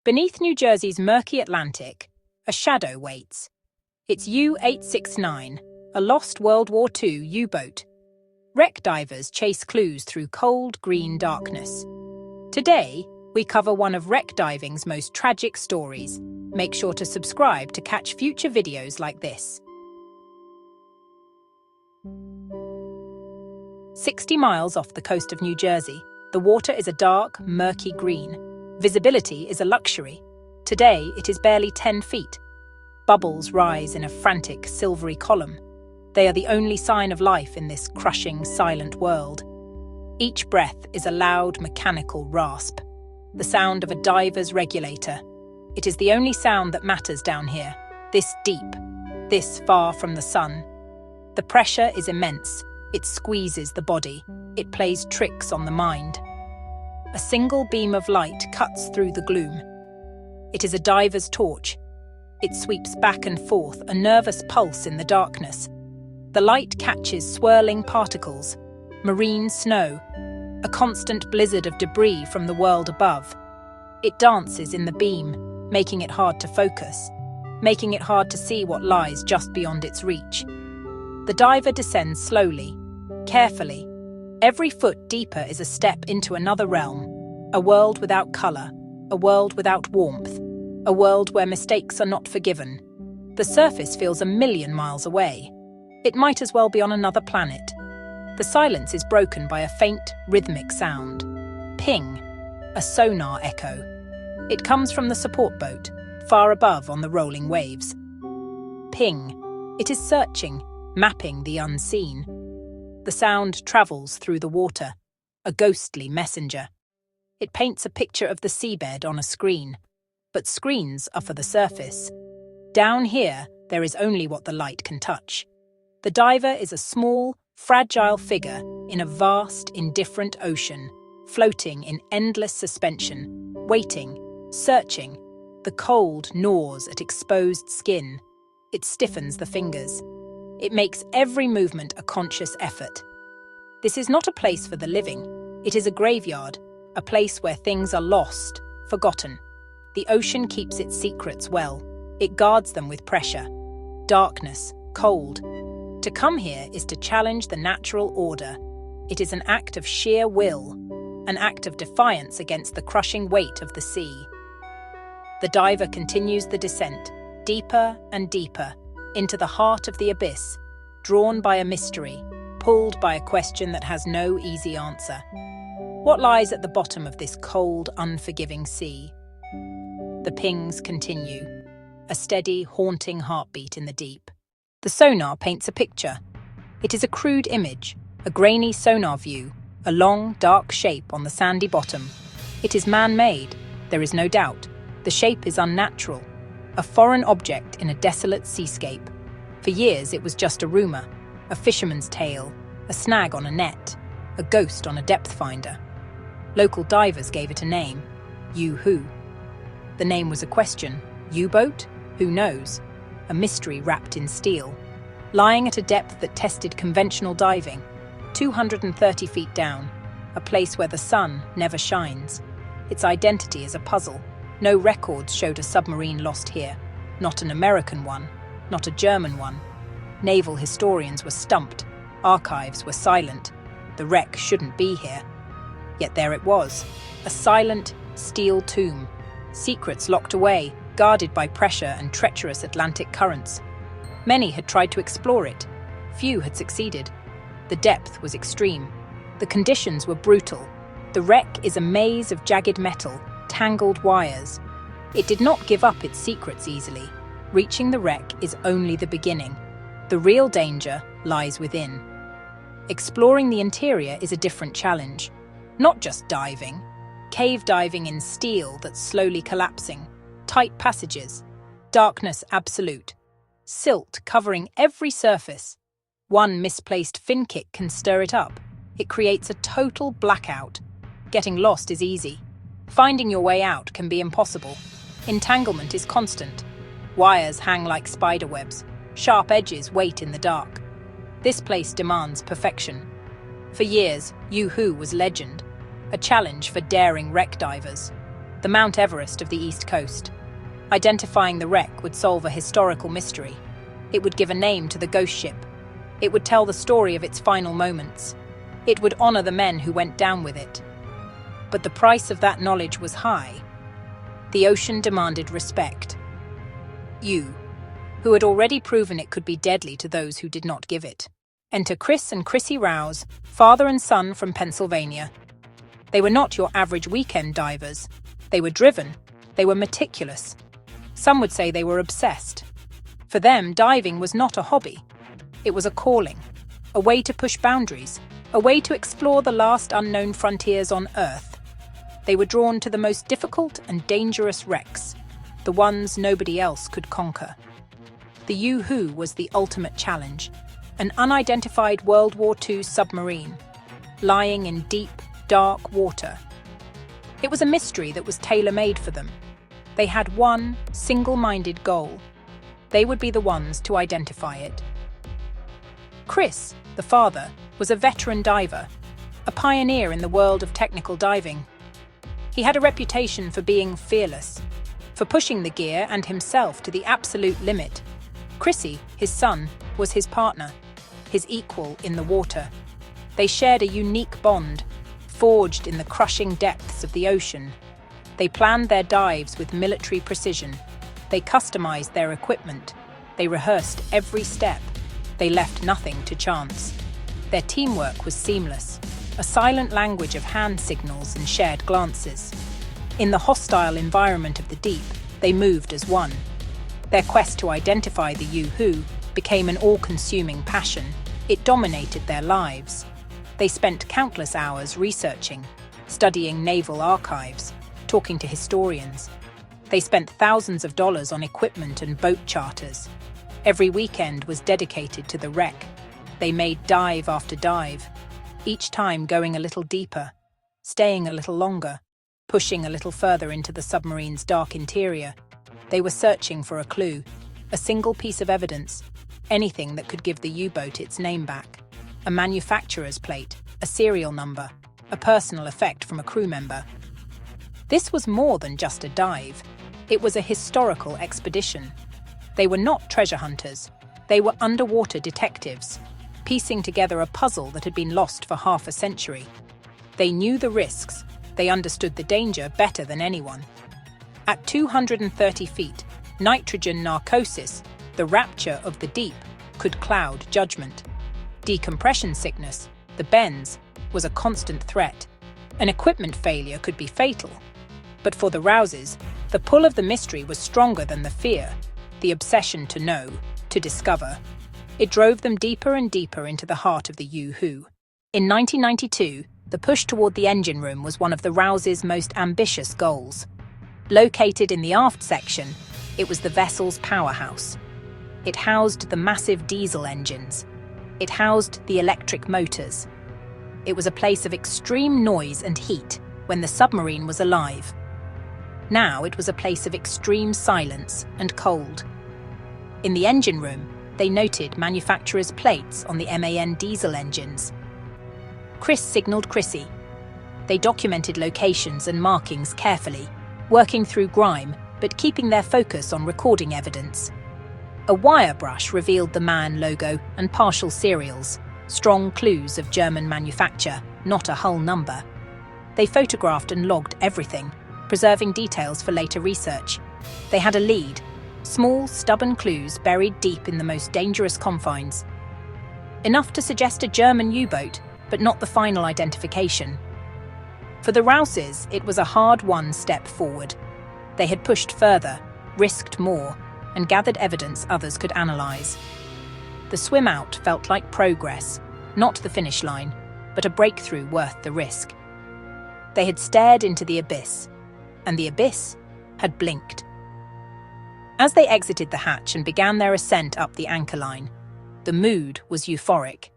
Beneath New Jersey's murky Atlantic, a shadow waits. It's U-869, a lost World War II U-boat. Wreck divers chase clues through cold green darkness. Today, we cover one of wreck diving's most tragic stories. Make sure to subscribe to catch future videos like this. 60 miles off the coast of New Jersey, the water is a dark, murky green. Visibility is a luxury. Today, it is barely 10 feet. Bubbles rise in a frantic, silvery column. They are the only sign of life in this crushing, silent world. Each breath is a loud, mechanical rasp, the sound of a diver's regulator. It is the only sound that matters down here, this deep, this far from the sun. The pressure is immense. It squeezes the body. It plays tricks on the mind. A single beam of light cuts through the gloom. It is a diver's torch. It sweeps back and forth, a nervous pulse in the darkness. The light catches swirling particles, marine snow, a constant blizzard of debris from the world above. It dances in the beam, making it hard to focus, making it hard to see what lies just beyond its reach. The diver descends slowly, carefully. Every foot deeper is a step into another realm, a world without color, a world without warmth, a world where mistakes are not forgiven. The surface feels a million miles away. It might as well be on another planet. The silence is broken by a faint, rhythmic sound. Ping, a sonar echo. It comes from the support boat, far above on the rolling waves. Ping, it is searching, mapping the unseen. The sound travels through the water, a ghostly messenger. It paints a picture of the seabed on a screen. But screens are for the surface. Down here, there is only what the light can touch. The diver is a small, fragile figure in a vast, indifferent ocean, floating in endless suspension, waiting, searching. The cold gnaws at exposed skin. It stiffens the fingers. It makes every movement a conscious effort. This is not a place for the living. It is a graveyard, a place where things are lost, forgotten. The ocean keeps its secrets well. It guards them with pressure, darkness, cold. To come here is to challenge the natural order. It is an act of sheer will, an act of defiance against the crushing weight of the sea. The diver continues the descent, deeper and deeper, into the heart of the abyss, drawn by a mystery, pulled by a question that has no easy answer. What lies at the bottom of this cold, unforgiving sea? The pings continue, a steady, haunting heartbeat in the deep. The sonar paints a picture. It is a crude image, a grainy sonar view, a long, dark shape on the sandy bottom. It is man-made, there is no doubt. The shape is unnatural, a foreign object in a desolate seascape. For years it was just a rumor, a fisherman's tale, a snag on a net, a ghost on a depth finder. Local divers gave it a name, U-Who. The name was a question. U-boat? Who knows? A mystery wrapped in steel. Lying at a depth that tested conventional diving, 230 feet down, a place where the sun never shines. Its identity is a puzzle. No records showed a submarine lost here. Not an American one, not a German one. Naval historians were stumped. Archives were silent. The wreck shouldn't be here. Yet there it was, a silent, steel tomb. Secrets locked away, guarded by pressure and treacherous Atlantic currents. Many had tried to explore it. Few had succeeded. The depth was extreme. The conditions were brutal. The wreck is a maze of jagged metal, tangled wires. It did not give up its secrets easily. Reaching the wreck is only the beginning. The real danger lies within. Exploring the interior is a different challenge. Not just diving. Cave diving in steel that's slowly collapsing, tight passages, darkness absolute, silt covering every surface. One misplaced fin kick can stir it up. It creates a total blackout. Getting lost is easy. Finding your way out can be impossible. Entanglement is constant. Wires hang like spider webs. Sharp edges wait in the dark. This place demands perfection. For years, U-Who was legend. A challenge for daring wreck divers. the Mount Everest of the East Coast. Identifying the wreck would solve a historical mystery. It would give a name to the ghost ship. It would tell the story of its final moments. It would honor the men who went down with it. But the price of that knowledge was high. The ocean demanded respect. You, who had already proven it could be deadly to those who did not give it. Enter Chris and Chrissy Rouse, father and son from Pennsylvania. They were not your average weekend divers. They were driven. They were meticulous. Some would say they were obsessed. For them, diving was not a hobby. It was a calling, a way to push boundaries, a way to explore the last unknown frontiers on Earth. They were drawn to the most difficult and dangerous wrecks, the ones nobody else could conquer. The U-869 was the ultimate challenge, an unidentified World War II submarine, lying in deep, dark water. It was a mystery that was tailor-made for them. They had one single-minded goal. They would be the ones to identify it. Chris, the father, was a veteran diver, a pioneer in the world of technical diving. He had a reputation for being fearless, for pushing the gear and himself to the absolute limit. Chrissy, his son, was his partner, his equal in the water. They shared a unique bond, forged in the crushing depths of the ocean. They planned their dives with military precision. They customized their equipment. They rehearsed every step. They left nothing to chance. Their teamwork was seamless, a silent language of hand signals and shared glances. In the hostile environment of the deep, they moved as one. Their quest to identify the U-869 became an all-consuming passion. It dominated their lives. They spent countless hours researching, studying naval archives, talking to historians. They spent thousands of dollars on equipment and boat charters. Every weekend was dedicated to the wreck. They made dive after dive, each time going a little deeper, staying a little longer, pushing a little further into the submarine's dark interior. They were searching for a clue, a single piece of evidence, anything that could give the U-boat its name back. A manufacturer's plate, a serial number, a personal effect from a crew member. This was more than just a dive. It was a historical expedition. They were not treasure hunters. They were underwater detectives, piecing together a puzzle that had been lost for half a century. They knew the risks. They understood the danger better than anyone. At 230 feet, nitrogen narcosis, the rapture of the deep, could cloud judgment. Decompression sickness, the bends, was a constant threat. An equipment failure could be fatal. But for the Rouses, the pull of the mystery was stronger than the fear, the obsession to know, to discover. It drove them deeper and deeper into the heart of the U-869. In 1992, the push toward the engine room was one of the Rouses' most ambitious goals. Located in the aft section, it was the vessel's powerhouse. It housed the massive diesel engines. It housed the electric motors. It was a place of extreme noise and heat when the submarine was alive. Now it was a place of extreme silence and cold. In the engine room, they noted manufacturers' plates on the MAN diesel engines. Chris signaled Chrissy. They documented locations and markings carefully, working through grime but keeping their focus on recording evidence. A wire brush revealed the MAN logo and partial serials, strong clues of German manufacture, not a hull number. They photographed and logged everything, preserving details for later research. They had a lead, small, stubborn clues buried deep in the most dangerous confines. Enough to suggest a German U-boat, but not the final identification. For the Rouses, it was a hard-won step forward. They had pushed further, risked more, and gathered evidence others could analyze. The swim out felt like progress, not the finish line, but a breakthrough worth the risk. They had stared into the abyss, and the abyss had blinked. As they exited the hatch and began their ascent up the anchor line, the mood was euphoric.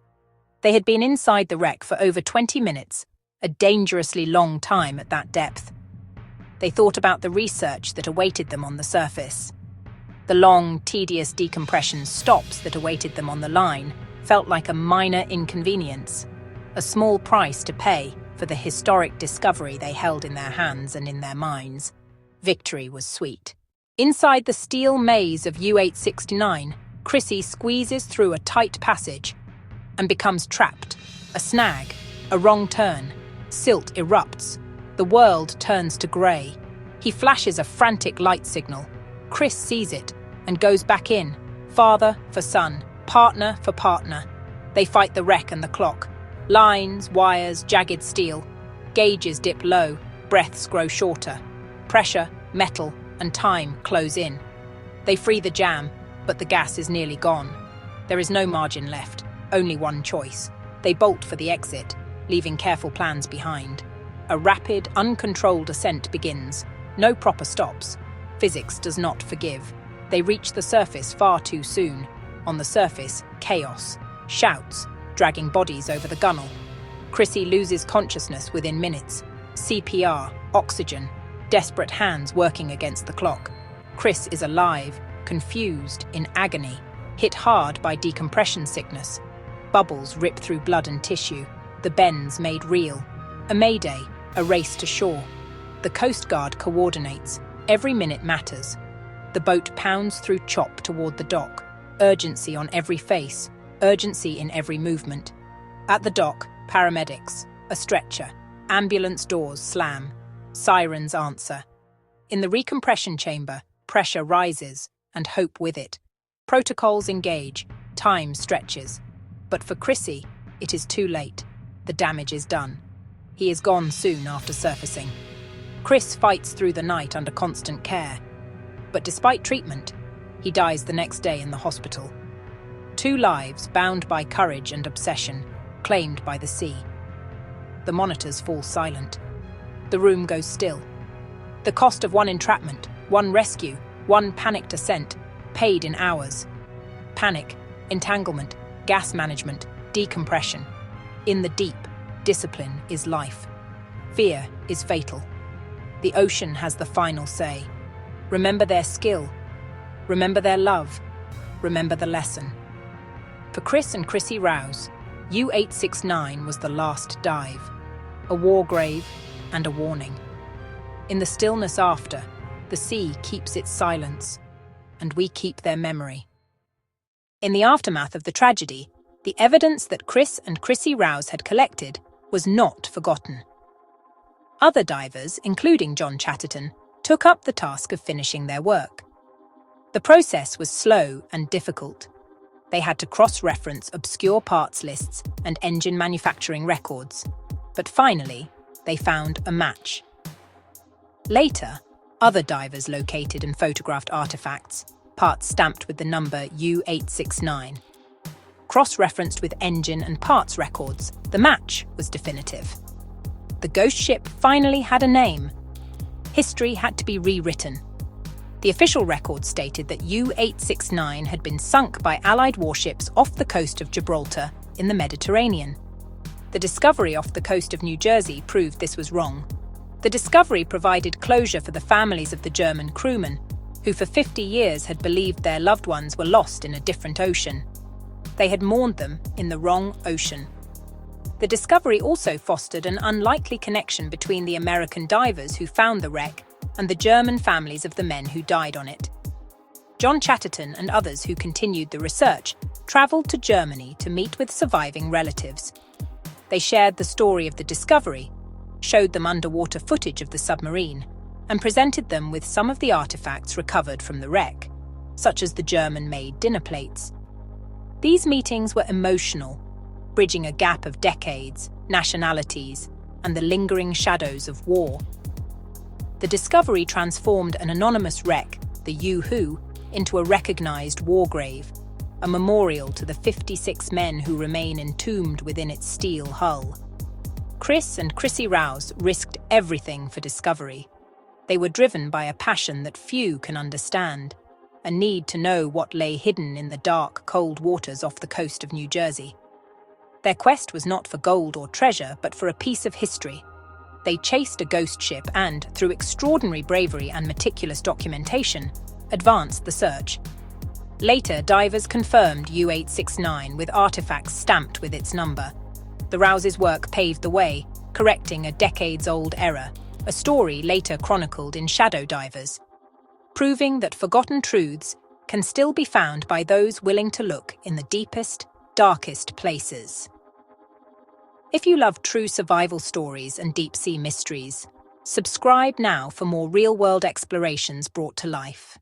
They had been inside the wreck for over 20 minutes, a dangerously long time at that depth. They thought about the research that awaited them on the surface. The long, tedious decompression stops that awaited them on the line felt like a minor inconvenience, a small price to pay for the historic discovery they held in their hands and in their minds. Victory was sweet. Inside the steel maze of U-869, Chrissy squeezes through a tight passage and becomes trapped. A snag, a wrong turn. Silt erupts. The world turns to grey. He flashes a frantic light signal. Chris sees it and goes back in. Father for son, partner for partner. They fight the wreck and the clock. Lines, wires, jagged steel. Gauges dip low, breaths grow shorter. Pressure, metal, and time close in. They free the jam, but the gas is nearly gone. There is no margin left, only one choice. They bolt for the exit, leaving careful plans behind. A rapid, uncontrolled ascent begins. No proper stops. Physics does not forgive. They reach the surface far too soon. On the surface, chaos. Shouts, dragging bodies over the gunnel. Chrissy loses consciousness within minutes. CPR, oxygen, desperate hands working against the clock. Chris is alive, confused, in agony, hit hard by decompression sickness. Bubbles rip through blood and tissue, the bends made real. A mayday, a race to shore. The Coast Guard coordinates. Every minute matters. The boat pounds through chop toward the dock. Urgency on every face, urgency in every movement. At the dock, paramedics, a stretcher. Ambulance doors slam. Sirens answer. In the recompression chamber, pressure rises, and hope with it. Protocols engage, time stretches. But for Chrissy, it is too late. The damage is done. He is gone soon after surfacing. Chris fights through the night under constant care. But despite treatment, he dies the next day in the hospital. 2 lives bound by courage and obsession, claimed by the sea. The monitors fall silent. The room goes still. The cost of 1 entrapment, 1 rescue, 1 panicked ascent, paid in hours. Panic, entanglement, gas management, decompression. In the deep, discipline is life. Fear is fatal. The ocean has the final say. Remember their skill. Remember their love. Remember the lesson. For Chris and Chrissy Rouse, U-869 was the last dive. A war grave and a warning. In the stillness after, the sea keeps its silence, and we keep their memory. In the aftermath of the tragedy, the evidence that Chris and Chrissy Rouse had collected was not forgotten. Other divers, including John Chatterton, took up the task of finishing their work. The process was slow and difficult. They had to cross-reference obscure parts lists and engine manufacturing records. But finally, they found a match. Later, other divers located and photographed artifacts, parts stamped with the number U-869. Cross-referenced with engine and parts records, the match was definitive. The ghost ship finally had a name. History had to be rewritten. The official record stated that U-869 had been sunk by Allied warships off the coast of Gibraltar in the Mediterranean. The discovery off the coast of New Jersey proved this was wrong. The discovery provided closure for the families of the German crewmen, who for 50 years had believed their loved ones were lost in a different ocean. They had mourned them in the wrong ocean. The discovery also fostered an unlikely connection between the American divers who found the wreck and the German families of the men who died on it. John Chatterton and others who continued the research travelled to Germany to meet with surviving relatives. They shared the story of the discovery, showed them underwater footage of the submarine, and presented them with some of the artifacts recovered from the wreck, such as the German-made dinner plates. These meetings were emotional, bridging a gap of decades, nationalities, and the lingering shadows of war. The discovery transformed an anonymous wreck, the U-Who, into a recognized war grave, a memorial to the 56 men who remain entombed within its steel hull. Chris and Chrissy Rouse risked everything for discovery. They were driven by a passion that few can understand, a need to know what lay hidden in the dark, cold waters off the coast of New Jersey. Their quest was not for gold or treasure, but for a piece of history. They chased a ghost ship and, through extraordinary bravery and meticulous documentation, advanced the search. Later, divers confirmed U-869 with artifacts stamped with its number. The Rouses' work paved the way, correcting a decades-old error. a story later chronicled in Shadow Divers, proving that forgotten truths can still be found by those willing to look in the deepest, darkest places. If you love true survival stories and deep-sea mysteries, subscribe now for more real-world explorations brought to life.